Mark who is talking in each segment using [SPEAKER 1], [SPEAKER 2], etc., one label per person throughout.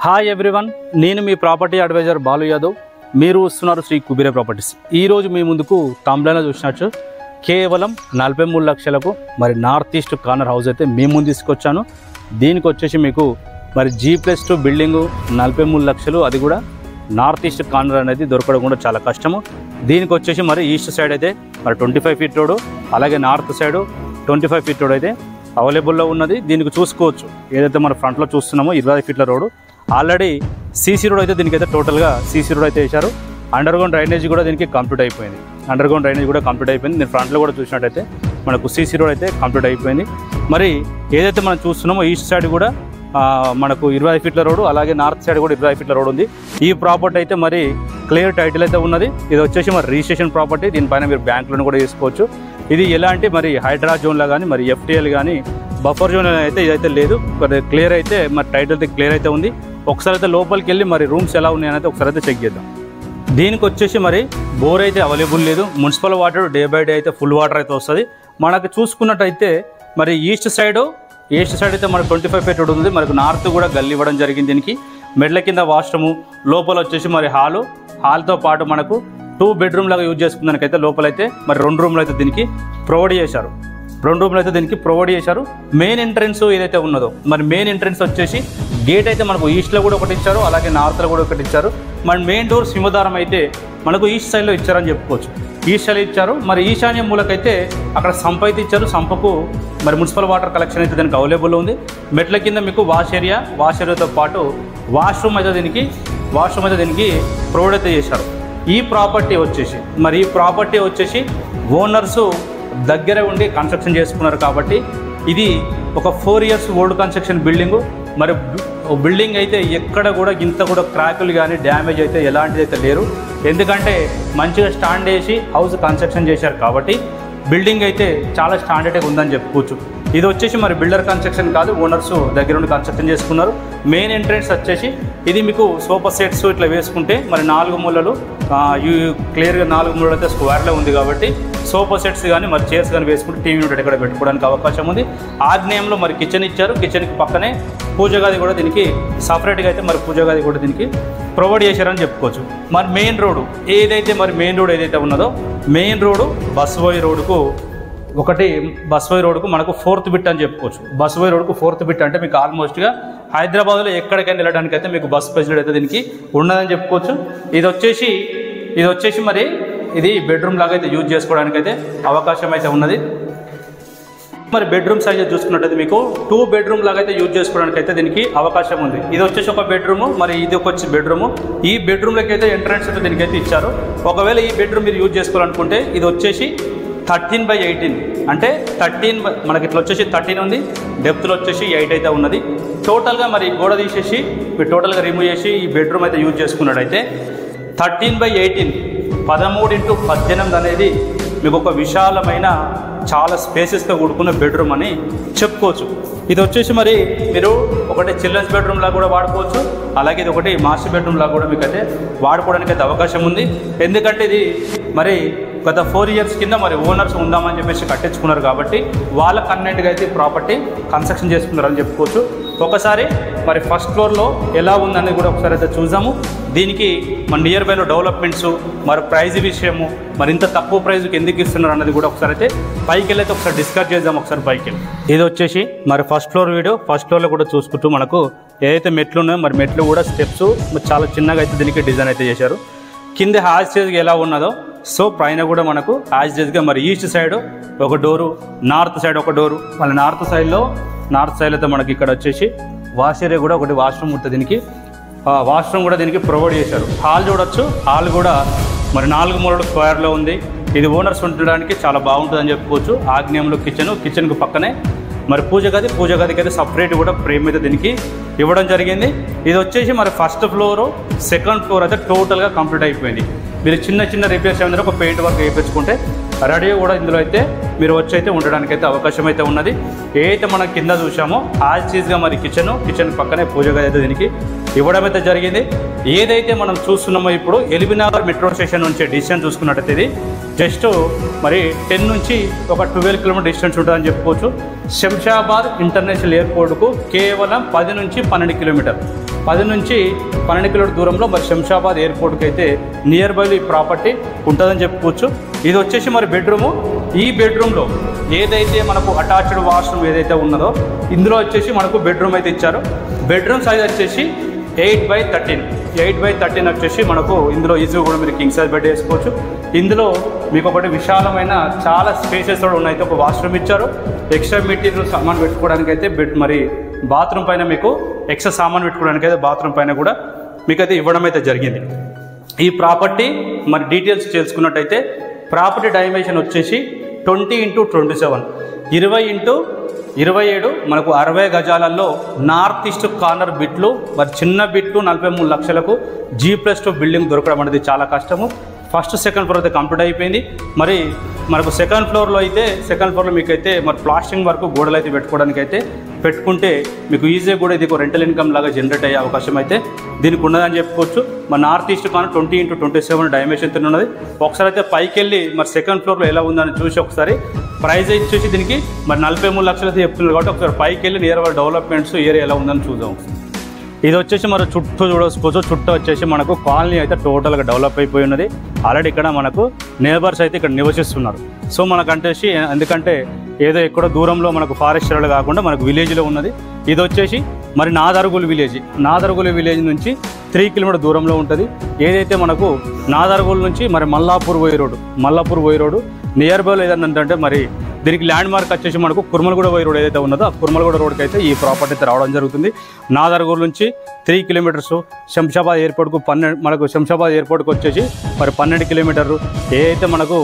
[SPEAKER 1] Hi everyone, నేను మీ property advisor Balu Yadav. మీరు వస్తున్నారు శ్రీ కుబేర ప్రాపర్టీస్. ఈరోజు మీ ముందుకు తమిళనాడులో చూసినట్టు కేవలం 43 లక్షలకు మరి నార్త్ ఈస్ట్ కార్నర్ హౌస్ అయితే మీ ముందు తీసుకొచ్చాను. దీనికి వచ్చేసి మీకు మరి G+2 బిల్డింగు 43 లక్షలు, అది కూడా నార్త్ ఈస్ట్ కార్నర్ అనేది దొరకడం కూడా చాలా కష్టము. దీనికి వచ్చేసి మరి ఈస్ట్ సైడ్ అయితే మరి 25 ఫీట్ రోడ్, అలాగే నార్త్ సైడ్ 25 ఫీట్ రోడ్ అయితే అవైలబుల్లో ఉన్నది. దీనికి చూసుకోవచ్చు, ఏదైతే మన ఫ్రంట్లో చూస్తున్నామో 25 ఫీట్ల రోడ్డు. ఆల్రెడీ సీసీ రోడ్ అయితే దీనికైతే టోటల్గా సీసీ రోడ్ అయితే వేశారు. అండర్ గ్రౌండ్ డ్రైనేజ్ కూడా దీనికి కంప్లీట్ అయిపోయింది. నేను ఫ్రంట్లో కూడా చూసినట్టయితే మనకు సీసీ రోడ్ అయితే కంప్లీట్ అయిపోయింది. మరి ఏదైతే మనం చూస్తున్నామో ఈస్ట్ సైడ్ కూడా మనకు 25 ఫీట్ల రోడ్డు, అలాగే నార్త్ సైడ్ కూడా 25 ఫీట్ల రోడ్ ఉంది. ఈ ప్రాపర్టీ అయితే మరి క్లియర్ టైటిల్ అయితే ఉన్నది. ఇది వచ్చేసి మరి రిజిస్ట్రేషన్ ప్రాపర్టీ. దీనిపైన మీరు బ్యాంక్ లోన్ కూడా తీసుకోవచ్చు. ఇది ఎలాంటి మరి హైడ్రా జోన్లో కానీ మరి FTL కానీ బఫర్ జోన్ అయితే ఇదైతే లేదు. క్లియర్ అయితే మరి టైటిల్ అయితే క్లియర్ అయితే ఉంది. ఒకసారి అయితే లోపలికి వెళ్ళి మరి రూమ్స్ ఎలా ఉన్నాయని ఒకసారి అయితే చెక్ చేద్దాం. దీనికి వచ్చేసి మరి బోర్ అయితే అవైలబుల్ లేదు. Municipal water day by day అయితే ఫుల్ వాటర్ అయితే వస్తుంది. మనకు చూసుకున్నట్టయితే మరి ఈస్ట్ సైడ్ అయితే మనకు 25 ఫీట్ రోడ్ ఉంది. మనకు నార్త్ కూడా గల్లీ ఇవ్వడం జరిగింది. దీనికి మెడ్ల కింద వాష్రూము, లోపల వచ్చేసి మరి హాల్తో పాటు మనకు 2 బెడ్రూమ్ లాగా యూజ్ చేసుకున్నానికైతే లోపలైతే మరి 2 రూమ్లు అయితే దీనికి ప్రొవైడ్ చేశారు. మెయిన్ ఎంట్రెన్స్ ఏదైతే ఉన్నదో మరి మెయిన్ ఎంట్రెన్స్ వచ్చేసి గేట్ అయితే మనకు ఈస్ట్లో కూడా ఒకటి ఇచ్చారు, అలాగే నార్త్లో కూడా ఒకటి ఇచ్చారు. మన మెయిన్ డోర్ సింహదారం అయితే మనకు ఈస్ట్ సైడ్లో ఇచ్చారని చెప్పుకోవచ్చు. ఈస్ట్ సైడ్ ఇచ్చారు. మరి ఈశాన్య మూలకైతే అక్కడ సంప్ అయితే ఇచ్చారు. సంపకు మరి మున్సిపల్ వాటర్ కలెక్షన్ అయితే దానికి అవైలబుల్ ఉంది. మెట్ల కింద మీకు వాష్ ఏరియాతో పాటు వాష్రూమ్ అయితే దీనికి ప్రొవైడ్ అయితే చేశారు. ఈ ప్రాపర్టీ వచ్చేసి ఓనర్సు దగ్గర ఉండి కన్స్ట్రక్షన్ చేసుకున్నారు కాబట్టి ఇది ఒక 4 ఇయర్స్ ఓల్డ్ కన్స్ట్రక్షన్ బిల్డింగు. మరి బిల్డింగ్ అయితే ఎక్కడ కూడా ఇంత కూడా క్రాకులు కానీ డ్యామేజ్ అయితే ఎలాంటిది అయితే లేరు. ఎందుకంటే మంచిగా స్టాండ్ వేసి హౌస్ కన్స్ట్రక్షన్ చేశారు కాబట్టి బిల్డింగ్ అయితే చాలా స్టాండర్డ్గా ఉందని చెప్పుకోవచ్చు. ఇది వచ్చేసి మరి బిల్డర్ కన్స్ట్రక్షన్ కాదు, ఓనర్స్ దగ్గర ఉండి కన్స్ట్రక్షన్ చేసుకున్నారు. మెయిన్ ఎంట్రెన్స్ వచ్చేసి ఇది మీకు సోఫా సెట్స్ ఇట్లా వేసుకుంటే మరి 4 మూలలు క్లియర్గా 4 మూలలు అయితే స్క్వేర్లో ఉంది కాబట్టి సోఫా సెట్స్ కానీ మరి చైర్స్ కానీ వేసుకుంటే టీవీ యూనిట్ ఇక్కడ పెట్టుకోవడానికి అవకాశం ఉంది. ఆగ్నేయంలో మరి కిచెన్ ఇచ్చారు. కిచెన్కి పక్కనే పూజ గది కూడా దీనికి సపరేట్గా అయితే మరి పూజ గది కూడా దీనికి ప్రొవైడ్ చేశారని చెప్పుకోవచ్చు. మరి మెయిన్ రోడ్ ఏదైతే ఉన్నదో మెయిన్ రోడ్డు బస్వోయ్ రోడ్కు మనకు 4th బిట్ అని చెప్పుకోవచ్చు. బస్వోయ్ రోడ్కు 4th బిట్ అంటే మీకు ఆల్మోస్ట్గా హైదరాబాద్లో ఎక్కడికైనా వెళ్ళడానికి అయితే మీకు బస్ ఫెసిలిటీ అయితే దీనికి ఉన్నదని చెప్పుకోవచ్చు. ఇది వచ్చేసి మరి ఇది బెడ్రూమ్ లాగా అయితే యూజ్ చేసుకోవడానికి అయితే అవకాశం అయితే ఉన్నది. మరి బెడ్రూమ్ సైజ్ చూసుకున్నట్టయితే మీకు 2 బెడ్రూమ్ లాగా అయితే యూజ్ చేసుకోవడానికి అయితే దీనికి అవకాశం ఉంది. ఇది వచ్చేసి ఒక బెడ్రూము, మరి ఇది వచ్చి బెడ్రూము. ఈ బెడ్రూమ్లోకి అయితే ఎంట్రన్స్ అయితే దీనికి అయితే ఇచ్చారు. ఒకవేళ ఈ బెడ్రూమ్ మీరు యూజ్ చేసుకోవాలనుకుంటే ఇది వచ్చేసి 13/18 అంటే 13 మనకి ఇట్లా వచ్చేసి 13 ఉంది. డెప్త్లో వచ్చేసి 8 అయితే ఉన్నది. టోటల్గా మరి గోడ తీసేసి మీరు టోటల్గా రిమూవ్ చేసి ఈ బెడ్రూమ్ అయితే యూజ్ చేసుకున్నట్టయితే 13/18 13x18 అనేది మీకు ఒక విశాలమైన చాలా స్పేసెస్తో కూడుకున్న బెడ్రూమ్ అని చెప్పుకోవచ్చు. ఇది వచ్చేసి మరి మీరు ఒకటి చిల్డ్రన్స్ బెడ్రూమ్ లాగా కూడా వాడుకోవచ్చు, అలాగే ఇది ఒకటి మాస్టర్ బెడ్రూమ్ లాగా కూడా మీకు అయితే వాడుకోవడానికి అయితే అవకాశం ఉంది. ఎందుకంటే ఇది మరి గత 4 ఇయర్స్ కింద మరి ఓనర్స్ ఉందామని చెప్పేసి కట్టించుకున్నారు కాబట్టి వాళ్ళ కన్వెంట్గా అయితే ప్రాపర్టీ కన్స్ట్రక్షన్ చేసుకున్నారని చెప్పుకోవచ్చు. ఒకసారి మరి ఫస్ట్ ఫ్లోర్లో ఎలా ఉందనేది కూడా ఒకసారి అయితే చూద్దాము. దీనికి మన నియర్ బైలో డెవలప్మెంట్స్, మరి ప్రైజ్ విషయము, మరి ఇంత తక్కువ ప్రైజ్కి ఎందుకు ఇస్తున్నారు అన్నది కూడా ఒకసారి అయితే పైకి వెళ్ళి అయితే ఒకసారి డిస్కస్ చేద్దాం. ఒకసారి పైకి వెళ్ళి ఇది వచ్చేసి మరి ఫస్ట్ ఫ్లోర్ వీడియో. ఫస్ట్ ఫ్లోర్లో కూడా చూసుకుంటూ మనకు ఏదైతే మెట్లు ఉన్నాయో మరి మెట్లు కూడా స్టెప్స్ చాలా చిన్నగా అయితే దీనికి డిజైన్ అయితే చేశారు. కింద హాజ్ స్టేజ్గా ఎలా ఉన్నదో సో పైన కూడా మనకు హాజ్ స్టేజ్గా మరి ఈస్ట్ సైడ్ ఒక డోరు, నార్త్ సైడ్ ఒక డోరు. మళ్ళీ నార్త్ సైడ్లో అయితే మనకి ఇక్కడ వచ్చేసి వాష్ ఏరియా కూడా ఒకటి వాష్రూమ్ ఉంటుంది. దీనికి వాష్రూమ్ కూడా దీనికి ప్రొవైడ్ చేశారు. హాల్ చూడొచ్చు. హాల్ కూడా మరి 4 మూలలు స్క్వేర్లో ఉంది. ఇది ఓనర్స్ ఉండడానికి చాలా బాగుంటుందని చెప్పుకోవచ్చు. ఆగ్నేయంలో కిచెన్కు పక్కనే మరి పూజ గదికి అయితే సపరేట్ కూడా ఫ్రేమ్ అయితే దీనికి ఇవ్వడం జరిగింది. ఇది వచ్చేసి మరి ఫస్ట్ ఫ్లోర్, సెకండ్ ఫ్లోర్ అయితే టోటల్గా కంప్లీట్ అయిపోయింది. మీరు చిన్న రిపేర్స్ ఏమైనా ఒక పెయింట్ వర్క్ వేయించుకుంటే రెడీ కూడా ఇందులో అయితే మీరు వచ్చి అయితే ఉండడానికి అయితే అవకాశం అయితే ఉన్నది. ఏదైతే మనం కింద చూసామో యాజ్ చీజ్గా మరి కిచెన్ పక్కనే పూజ గది అయితే దీనికి ఇవ్వడం అయితే జరిగింది. ఏదైతే మనం చూస్తున్నామో ఇప్పుడు ఎల్బీనగర్ మెట్రో స్టేషన్ నుంచి డిస్టెన్స్ చూసుకున్నట్టయితే ఇది జస్ట్ మరి 10 నుంచి ఒక 12 కిలోమీటర్ డిస్టెన్స్ ఉంటుందని చెప్పుకోవచ్చు. శంషాబాద్ ఇంటర్నేషనల్ ఎయిర్పోర్ట్కు కేవలం 10 నుంచి 12 కిలోమీటర్. 10 నుంచి 12 కిలోమీటర్ దూరంలో మరి శంషాబాద్ ఎయిర్పోర్ట్కి అయితే నియర్ బైలో ఈ ప్రాపర్టీ ఉంటుందని చెప్పుకోవచ్చు. ఇది వచ్చేసి మరి బెడ్రూము. ఈ బెడ్రూమ్లో ఏదైతే మనకు అటాచ్డ్ వాష్రూమ్ ఏదైతే ఉన్నదో ఇందులో వచ్చేసి మనకు బెడ్రూమ్ అయితే ఇచ్చారు. బెడ్రూమ్ సైజ్ వచ్చేసి 8x13. 8x13 వచ్చేసి మనకు ఇందులో ఈజీగా కూడా మీరు కింగ్ సైజ్ బెడ్ వేసుకోవచ్చు. ఇందులో మీకు ఒకటి విశాలమైన చాలా స్పేసెస్ కూడా ఉన్నాయి. ఒక వాష్రూమ్ ఇచ్చారు. ఎక్స్ట్రా మెటీరియల్ సామాన్ పెట్టుకోవడానికి అయితే బెడ్ మరి బాత్రూమ్ పైన మీకు ఎక్స్ట్రా సామాన్ పెట్టుకోవడానికి అయితే బాత్రూమ్ పైన కూడా మీకు అయితే ఇవ్వడం అయితే జరిగింది. ఈ ప్రాపర్టీ మరి డీటెయిల్స్ తెలుసుకున్నట్టయితే ప్రాపర్టీ డైమెన్షన్ వచ్చేసి 20x27 20x27 మనకు 60 గజాలలో నార్త్ ఈస్ట్ కార్నర్ బిట్లు మరి చిన్న బిట్లు 43 లక్షలకు G+2 బిల్డింగ్ దొరకడం అనేది చాలా కష్టము. ఫస్ట్ సెకండ్ ఫ్లోర్ అయితే కంప్లీట్ అయిపోయింది. మరి మనకు సెకండ్ ఫ్లోర్లో మీకైతే మరి ప్లాస్టింగ్ వరకు గోడలు అయితే పెట్టుకోవడానికి అయితే పెట్టుకుంటే మీకు ఈజీగా కూడా ఇది ఒక రెంటల్ ఇన్కమ్ లాగా జనరేట్ అయ్యే అవకాశం అయితే దీనికి ఉన్నదని చెప్పుకోవచ్చు. మరి నార్త్ ఈస్ట్ కానీ 20x27 డైమెన్షన్తో ఉన్నది. ఒకసారి అయితే పైకి వెళ్ళి మరి సెకండ్ ఫ్లోర్లో ఎలా ఉందని చూసి ఒకసారి ప్రైస్ ఇచ్చేసి దీనికి మరి 43 లక్షలు అయితే చెప్తున్నారు కాబట్టి ఒకసారి పైకి వెళ్ళి నియర్ బై డెవలప్మెంట్స్ ఏరియా ఎలా ఉందని చూద్దాం. ఇది వచ్చేసి మరి చుట్టూ చూడవచ్చు. చుట్టూ వచ్చేసి మనకు కాలనీ అయితే టోటల్గా డెవలప్ అయిపోయి ఉన్నది. ఆల్రెడీ ఇక్కడ మనకు నేబర్స్ అయితే ఇక్కడ నివసిస్తున్నారు. సో మనకంటేసి ఎందుకంటే ఏదో ఎక్కడో దూరంలో మనకు ఫారెస్ట్ ఏరియాలో కాకుండా మనకు విలేజ్లో ఉన్నది. ఇది వచ్చేసి మరి నాదర్గూల్ విలేజ్ నుంచి 3 కిలోమీటర్ దూరంలో ఉంటుంది. ఏదైతే మనకు నాదర్గూల్ నుంచి మరి మల్లాపూర్ పోయే రోడ్డు నియర్ బైలో ఏదంటే మరి దీనికి ల్యాండ్ మార్క్ వచ్చేసి మనకు కుర్మలగూడ పోయే రోడ్ ఏదైతే ఉన్నదో ఆ కుర్మలగూడ రోడ్కి అయితే ఈ ప్రాపర్టీ అయితే రావడం జరుగుతుంది. నాదర్గూల్ నుంచి 3 కిలోమీటర్స్. శంషాబాద్ ఎయిర్పోర్ట్కు శంషాబాద్ ఎయిర్పోర్ట్కి వచ్చేసి మరి 12 కిలోమీటర్లు. ఏదైతే మనకు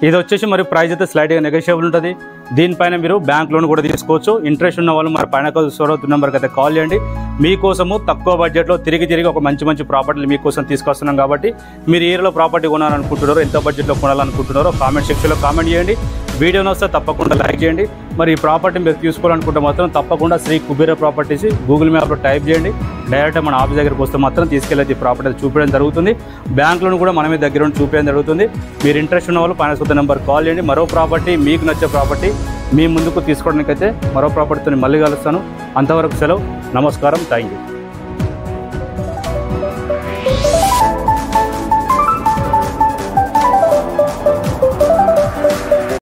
[SPEAKER 1] ఇది వచ్చేసి మరి ప్రైస్ అయితే స్లైట్గా నెగోషియబుల్ ఉంటుంది. దీనిపైన మీరు బ్యాంక్ లోన్ కూడా తీసుకోవచ్చు. ఇంట్రెస్ట్ ఉన్న వాళ్ళు మరి పైన నెంబర్కి అయితే కాల్ చేయండి. మీకోసము తక్కువ బడ్జెట్లో తిరిగి ఒక మంచి ప్రాపర్టీలు మీకోసం తీసుకొస్తున్నాం కాబట్టి మీరు ఏరియాలో ప్రాపర్టీ కొనాలనుకుంటున్నారో ఎంత బడ్జెట్లో కొనాలనుకుంటున్నారో కామెంట్ సెక్షన్లో కామెంట్ చేయండి. వీడియోని వస్తే తప్పకుండా లైక్ చేయండి. మరి ఈ ప్రాపర్టీ మీరు తీసుకోవాలనుకుంటే మాత్రం తప్పకుండా శ్రీ కుబేర ప్రాపర్టీస్ గూగుల్ మ్యాప్లో టైప్ చేయండి. డైరెక్ట్ మన ఆఫీస్ దగ్గరికి వస్తే మాత్రం తీసుకెళ్ళి ఈ ప్రాపర్టీ చూపించడం జరుగుతుంది. బ్యాంకులను కూడా మనమే దగ్గర ఉండి చూపించడం జరుగుతుంది. మీరు ఇంట్రెస్ట్ ఉన్న వాళ్ళు పైన నెంబర్ కాల్ చేయండి. మరో ప్రాపర్టీ మీకు నచ్చే ప్రాపర్టీ మీ ముందుకు తీసుకోవడానికైతే మరో ప్రాపర్టీతో మళ్ళీ కలుస్తాను. అంతవరకు సెలవు. నమస్కారం. Thank you.